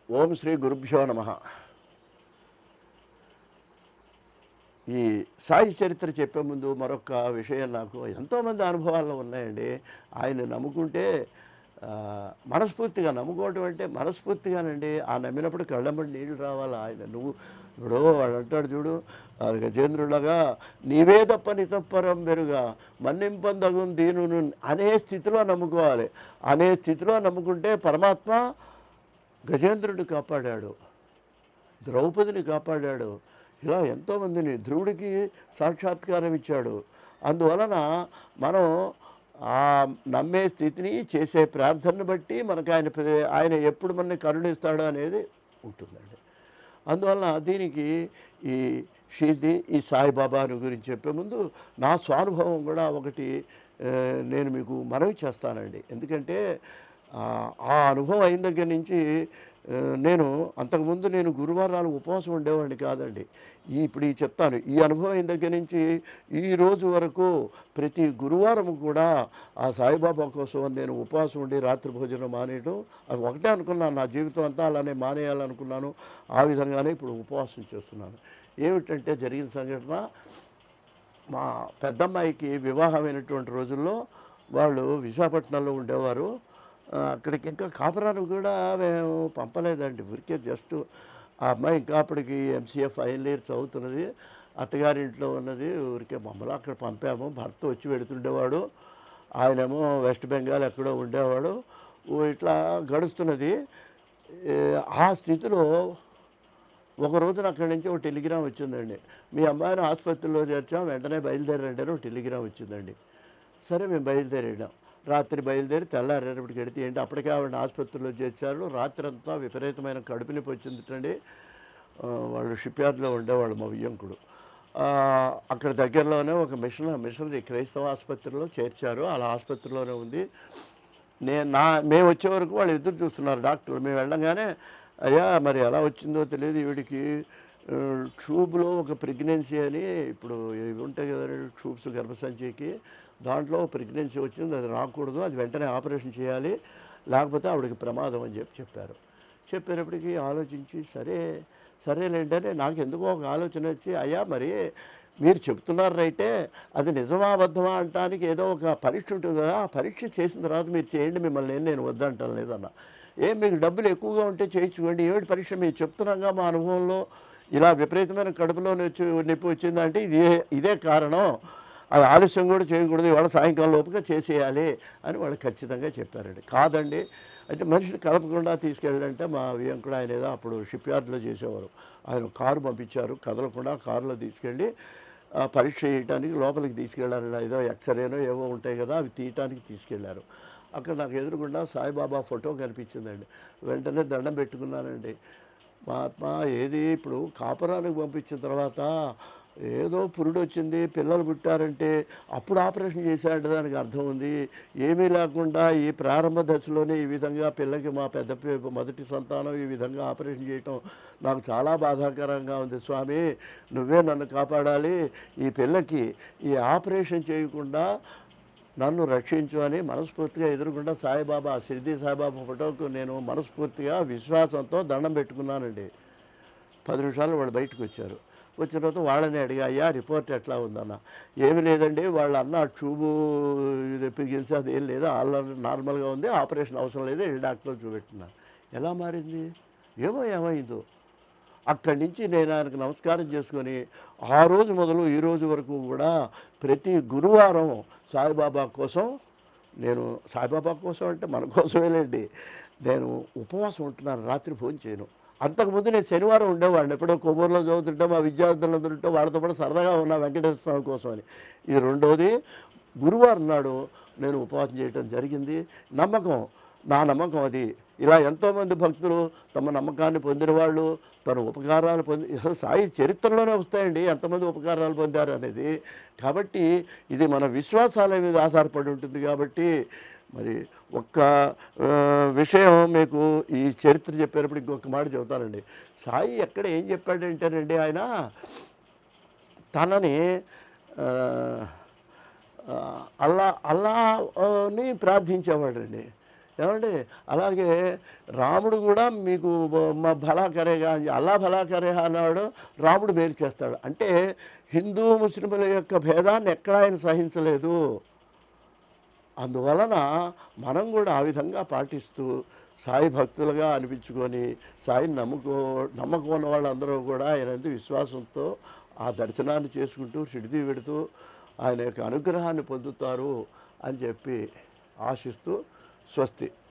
ఓం శ్రీ గురుభ్యో నమః. ఈ సాయి చరిత్ర చెప్పే ముందు మరొక విషయం, నాకు ఎంతోమంది అనుభవాల్లో ఉన్నాయండి. ఆయన నమ్ముకుంటే మనస్ఫూర్తిగా నమ్ముకోవటం అంటే మనస్ఫూర్తిగానండి. ఆ నమ్మినప్పుడు కళ్ళమ్మడి నీళ్ళు రావాలి. నువ్వు ఇప్పుడు వాడు అంటాడు చూడు, అది గజేంద్రులాగా నీవే తప్ప నితప్పరం పెరుగా మన్నింపందగు దీనును అనే స్థితిలో నమ్ముకోవాలి. అనే స్థితిలో నమ్ముకుంటే పరమాత్మ గజేంద్రుడిని కాపాడాడు, ద్రౌపదిని కాపాడాడు, ఇలా ఎంతోమందిని, ధ్రువుడికి సాక్షాత్కారం ఇచ్చాడు. అందువలన మనం ఆ నమ్మే స్థితిని, చేసే ప్రార్థనను బట్టి మనకు ఆయన ఎప్పుడు మనని కరుణిస్తాడో అనేది ఉంటుందండి. అందువలన దీనికి ఈ సాయిబాబాను గురించి చెప్పే ముందు నా స్వానుభవం కూడా ఒకటి నేను మీకు మనవి చేస్తానండి. ఎందుకంటే ఆ అనుభవం అయిన దగ్గర నుంచి నేను అంతకుముందు నేను గురువారాలు ఉపవాసం ఉండేవాడిని కాదండి. ఇప్పుడు చెప్తాను. ఈ అనుభవం అయిన దగ్గర నుంచి ఈ రోజు వరకు ప్రతి గురువారం కూడా ఆ సాయిబాబా కోసం నేను ఉపవాసం ఉండి రాత్రి భోజనం మానేయడం, అది ఒకటే అనుకున్నాను. నా జీవితం అంతా అలానే మానేయాలనుకున్నాను. ఆ విధంగానే ఇప్పుడు ఉపవాసం చేస్తున్నాను. ఏమిటంటే జరిగిన సంఘటన, మా పెద్దమ్మాయికి వివాహమైనటువంటి రోజుల్లో వాళ్ళు విశాఖపట్నంలో ఉండేవారు. అక్కడికి ఇంకా కాపురానికి కూడా మేము పంపలేదండి. ఊరికే జస్ట్ ఆ అమ్మాయి ఇంకా అప్పటికి ఎంసీఏ ఫైనల్ ఇయర్ చదువుతున్నది, అత్తగారింట్లో ఉన్నది. ఊరికే మమ్మల్ని అక్కడ పంపాము. భర్త వచ్చి పెడుతుండేవాడు, ఆయనేమో వెస్ట్ బెంగాల్ ఎక్కడో ఉండేవాడు. ఇట్లా గడుస్తున్నది. ఆ స్థితిలో ఒక రోజున అక్కడి నుంచి ఒక టెలిగ్రామ్ వచ్చిందండి. మీ అమ్మాయిని ఆసుపత్రిలో చేర్చాం, వెంటనే బయలుదేరండి అని ఒక టెలిగ్రామ్ వచ్చిందండి. సరే మేము బయలుదేరాం. రాత్రి బయలుదేరి తెల్లారేపటికి వెడితే ఏంటి, అప్పటికే ఆవిడని ఆసుపత్రిలో చేర్చారు. రాత్రి అంతా విపరీతమైన కడుపు నొప్పి వచ్చిందండి. వాళ్ళు షిప్ యార్డ్లో ఉండేవాళ్ళు, మా వియ్యంకుడు. అక్కడ దగ్గరలోనే ఒక మిషనరీ క్రైస్తవ ఆసుపత్రిలో చేర్చారు. అలా ఆసుపత్రిలోనే ఉంది. మేము వచ్చే వరకు వాళ్ళు ఎదురు చూస్తున్నారు డాక్టర్లు. మేము వెళ్ళంగానే, అయ్యా మరి ఎలా వచ్చిందో తెలియదు, ఈవిడికి ట్యూబ్లో ఒక ప్రెగ్నెన్సీ అని, ఇప్పుడు ఇవి ఉంటాయి కదా ట్యూబ్స్ గర్భసంచికి, దాంట్లో ప్రెగ్నెన్సీ వచ్చింది, అది రాకూడదు, అది వెంటనే ఆపరేషన్ చేయాలి, లేకపోతే ఆవిడకి ప్రమాదం అని చెప్పారు. చెప్పేటప్పటికి ఆలోచించి సరేలేండి అని నాకు ఎందుకో ఒక ఆలోచన వచ్చి, అయ్యా మరి మీరు చెప్తున్నారు రైటే, అది నిజమా అబద్ధమా అంటానికి ఏదో ఒక పరీక్ష ఉంటుంది కదా, ఆ పరీక్ష చేసిన తర్వాత మీరు చేయండి, మిమ్మల్ని నేను వద్దంటాను లేదన్నా. మీకు డబ్బులు ఎక్కువగా ఉంటే చేయించుకోండి, ఏమిటి పరీక్ష మీరు చెప్తున్నాగా, మా అనుభవంలో ఇలా విపరీతమైన కడుపులో నొప్పి వచ్చిందంటే ఇదే కారణం, అది ఆలస్యం కూడా చేయకూడదు, ఇవాళ సాయంకాలం లోపుగా చేసేయాలి అని వాళ్ళు ఖచ్చితంగా చెప్పారండి. కాదండి అంటే మనిషిని కదపకుండా తీసుకెళ్ళాలంటే, మా వియ్యంకుడు ఆయన ఏదో అప్పుడు షిప్ యార్డ్లో చేసేవారు, ఆయన కారు పంపించారు, కదలకుండా కారులో తీసుకెళ్ళి పరీక్ష చేయడానికి లోపలికి తీసుకెళ్ళారు. ఏదో ఎక్స్రేనో ఏవో ఉంటాయి కదా, అవి తీయటానికి తీసుకెళ్లారు. అక్కడ నాకు ఎదురుగుండా సాయిబాబా ఫోటో కనిపించిందండి. వెంటనే దండం పెట్టుకున్నానండి. మహాత్మా ఏది ఇప్పుడు కాపురానికి పంపించిన తర్వాత ఏదో పురుడు వచ్చింది, పిల్లలు పుట్టారంటే అప్పుడు ఆపరేషన్ చేశాడంటే దానికి అర్థం ఉంది. ఏమీ లేకుండా ఈ ప్రారంభ దశలోనే ఈ విధంగా పిల్లకి, మా మొదటి సంతానం ఈ విధంగా ఆపరేషన్ చేయటం నాకు చాలా బాధాకరంగా ఉంది. స్వామి నువ్వే నన్ను కాపాడాలి, ఈ పిల్లకి ఈ ఆపరేషన్ చేయకుండా నన్ను రక్షించు అని మనస్ఫూర్తిగా ఎదురుకుండా సాయిబాబా, షిర్డీ సాయిబాబా ఫోటోకు నేను మనస్ఫూర్తిగా విశ్వాసంతో దండం పెట్టుకున్నానండి. 10 నిమిషాలు వాళ్ళు బయటకు వచ్చారు. వచ్చిన తర్వాత వాళ్ళని అడిగా, అయ్యా రిపోర్ట్ ఎట్లా ఉందన్న. ఏమి లేదండి, వాళ్ళు అన్న ట్యూబు పిగిల్చి అది ఏం లేదు, ఆల్రెడీ నార్మల్గా ఉంది, ఆపరేషన్ అవసరం లేదు, ఈ డాక్టర్లు చూపెట్టున్నారు. ఎలా మారింది ఏమైందో. అక్కడి నుంచి నేను ఆయనకు నమస్కారం చేసుకొని ఆ రోజు మొదలు ఈ రోజు వరకు కూడా ప్రతి గురువారం సాయిబాబా కోసం, నేను సాయిబాబా కోసం అంటే మన కోసమేలేండి, నేను ఉపవాసం ఉంటున్నాను, రాత్రి భోజనం చేయను. అంతకుముందు నేను శనివారం ఉండేవాడిని, ఎప్పుడో కొవ్వూరులో చదువుతుంటే మా విద్యార్థులందరూ ఉంటే వాళ్ళతో కూడా సరదాగా ఉన్నా వెంకటేశ్వర స్వామి కోసం అని. ఇది రెండోది. గురువారం నాడు నేను ఉపవాసం చేయడం జరిగింది. నా నమ్మకం అది. ఇలా ఎంతోమంది భక్తులు తమ నమ్మకాన్ని పొందిన వాళ్ళు, తన ఉపకారాలు సాయి చరిత్రలోనే వస్తాయండి ఎంతమంది ఉపకారాలు పొందారు అనేది. కాబట్టి ఇది మన విశ్వాసాల మీద ఆధారపడి ఉంటుంది. కాబట్టి మరి ఒక్క విషయం మీకు ఈ చరిత్ర చెప్పేటప్పుడు ఇంకొక మాట చెబుతానండి. సాయి ఎక్కడ ఏం చెప్పాడంటేనండి, ఆయన తనని అల్లాని ప్రార్థించేవాడండి. ఏమండి? అలాగే రాముడు కూడా మీకు భలా కరేగా అని అల్లా భలా కరే అన్నాడు, రాముడు మేలు చేస్తాడు. అంటే హిందూ ముస్లింల యొక్క భేదాన్ని ఎక్కడా ఆయన సహించలేదు. అందువలన మనం కూడా ఆ విధంగా పాటిస్తూ సాయి భక్తులుగా అనిపించుకొని సాయిని నమ్మకం ఉన్న వాళ్ళందరూ కూడా ఆయన యందు విశ్వాసంతో ఆ దర్శనాన్ని చేసుకుంటూ షిరిడీ వెడుతూ ఆయన యొక్క అనుగ్రహాన్ని పొందుతారు అని చెప్పి ఆశిస్తూ స్వస్తి.